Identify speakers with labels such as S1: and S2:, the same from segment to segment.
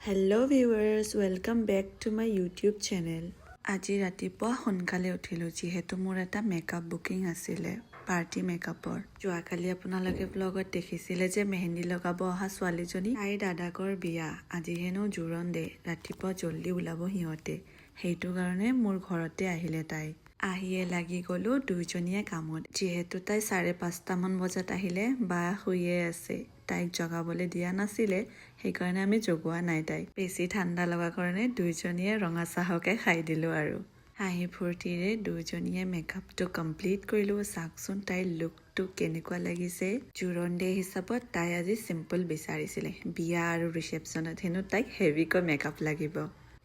S1: Hello viewers, welcome back to my YouTube channel. আজি ৰাতিপুৱা সোনকালে উঠিলো যিহেতু মোৰ এটা মেকআপ বুকিং আছিলে পাৰ্টি মেকআপৰ। যোৱাকালি আপোনালোকে ব্লগত দেখিছিলে যে মেহেন্দি লগাব অহা ছোৱালীজনী তাইৰ দাদাকৰ বিয়া। আজি হেনো জোৰণ দে, ৰাতিপুৱা জল্দি ওলাব সিহঁতে। সেইটো কাৰণে মোৰ ঘৰতে আহিলে তাই। আহিয়ে লাগি গলো দুইজনীয়ে কামত। যিহেতু তাই 5:30 মান বজাত আহিলে, বা শুইয়ে আছে। তাইক জগাবলৈ দিয়া নাছিলে, সেইকাৰণে আমি জগোৱা নাই তাইক। বেছি ঠাণ্ডা লগা কাৰণে দুইজনীয়ে ৰঙা চাহকে খাই দিলো আৰু। হাঁহি ফূৰ্তিৰে দুইজনীয়ে মেকআপটো কমপ্লিট কৰিলো। চাওকচোন তাইৰ লুকটো কেনেকুৱা লাগিছে। জোৰণ ডে হিচাপত তাই আজি চিম্পল বিচাৰিছিলে। বিয়া আৰু ৰিচেপশ্যনত হেনো তাইক হেভিকৈ মেকআপ লাগিব।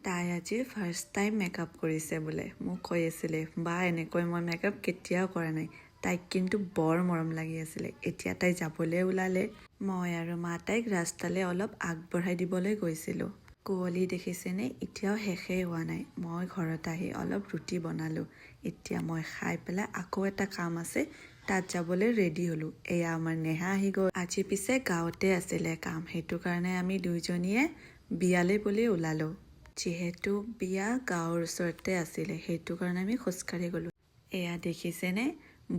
S1: তাই আজি ফাৰ্ষ্ট টাইম মেকআপ কৰিছে বোলে। মোক কৈ আছিলে, বা এনেকৈ মই মেকআপ কেতিয়াও কৰা নাই। তাইক কিন্তু বৰ মৰম লাগি আছিলে। এতিয়া তাই যাবলৈ ওলালে। মই আৰু মা তাইক ৰাস্তালৈ অলপ আগবঢ়াই দিবলৈ গৈছিলোঁ। কুঁৱলী দেখিছেনে, এতিয়াও শেষেই হোৱা নাই। মই ঘৰত আহি অলপ ৰুটি বনালোঁ। এতিয়া মই খাই পেলাই আকৌ এটা কাম আছে, তাত যাবলৈ ৰেডি হ'লোঁ। এয়া আমাৰ নেহা আহি গ'ল। আজি পিছে গাঁৱতে আছিলে কাম, সেইটো কাৰণে আমি দুইজনীয়ে বিয়ালৈ বুলি ওলালোঁ। যিহেতু বিয়া গাঁৱৰ ওচৰতে আছিলে, সেইটো কাৰণে আমি খোজকাঢ়ি গ'লোঁ। এয়া দেখিছেনে,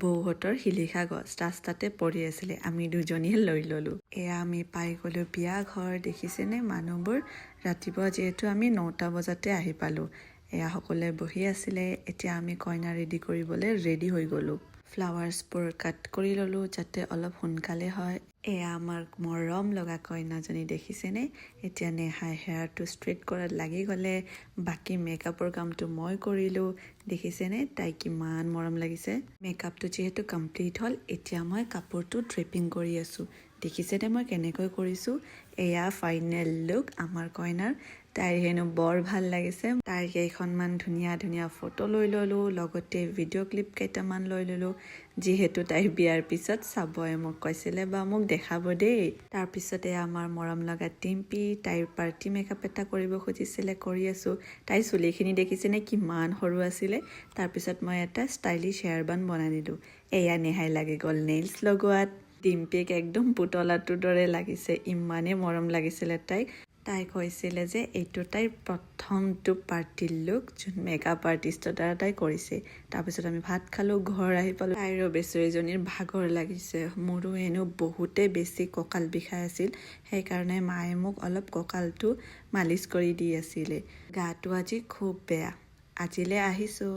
S1: বৌহঁতৰ শিলিখা গছ ৰাস্তাতে পৰি আছিলে, আমি দুজনীয়ে লৈ ল'লোঁ। এয়া আমি পাই গ'লোঁ বিয়া ঘৰ। দেখিছেনে মানুহবোৰ, ৰাতিপুৱা যিহেতু আমি 9টা বজাতে আহি পালোঁ। এয়া সকলোৱে বহি আছিলে। এতিয়া আমি কইনা ৰেডি কৰিবলৈ ৰেডি হৈ গ'লোঁ। ফ্লাৱাৰ্ছবোৰ কাট কৰি ল'লোঁ যাতে অলপ সোনকালে হয়। এয়া আমাৰ মৰম লগা কইনাজনী দেখিছেনে। এতিয়া নেহাই হেয়াৰটো ষ্ট্ৰেইট কৰাত লাগি গ'লে, বাকী মেকআপৰ কামটো মই কৰিলোঁ। দেখিছেনে তাই কিমান মৰম লাগিছে। মেকআপটো যিহেতু কমপ্লিট হ'ল, এতিয়া মই কাপোৰটো ড্ৰেপিং কৰি আছোঁ। দেখিছেনে মই কেনেকৈ কৰিছোঁ। এয়া ফাইনেল লুক আমাৰ কইনাৰ। তাইৰ হেনো বৰ ভাল লাগিছে। তাইৰ কেইখনমান ধুনীয়া ধুনীয়া ফটো লৈ ল'লোঁ, লগতে ভিডিঅ' ক্লিপ কেইটামান লৈ ল'লোঁ। যিহেতু তাই বিয়াৰ পিছত চাবই মোক কৈছিলে, বা মোক দেখাব দেই। তাৰপিছতে আমাৰ মৰম লগা টিম্পি, তাইৰ পাৰ্টি মেকআপ এটা কৰিব খুজিছিলে, কৰি আছোঁ। তাইৰ চুলিখিনি দেখিছেনে কিমান সৰু আছিলে। তাৰপিছত মই এটা ষ্টাইলিছ হেয়াৰ বান বনাই দিলোঁ। এয়া নেহাই লাগি গ'ল নেইলছ লগোৱাত। ডিম্পিক একদম পুতলাটোৰ দৰে লাগিছে, ইমানেই মৰম লাগিছিলে তাইক। তাই কৈছিলে যে এইটো তাইৰ প্ৰথমটো পাৰ্টিৰ লুক, যোন মেকআপ আৰ্টিষ্টৰ দ্বাৰা তাই কৰিছে। তাৰপিছত আমি ভাত খালোঁ, ঘৰ আহি পালোঁ। তাইৰো বেচেৰীজনীৰ ভাগৰ লাগিছে। মোৰো হেনো বহুতেই বেছি কঁকাল বিষাই আছিল, সেইকাৰণে মায়ে মোক অলপ কঁকালটো মালিচ কৰি দি আছিলে। গাটো আজি খুব বেয়া। আজিলৈ আহিছোঁ।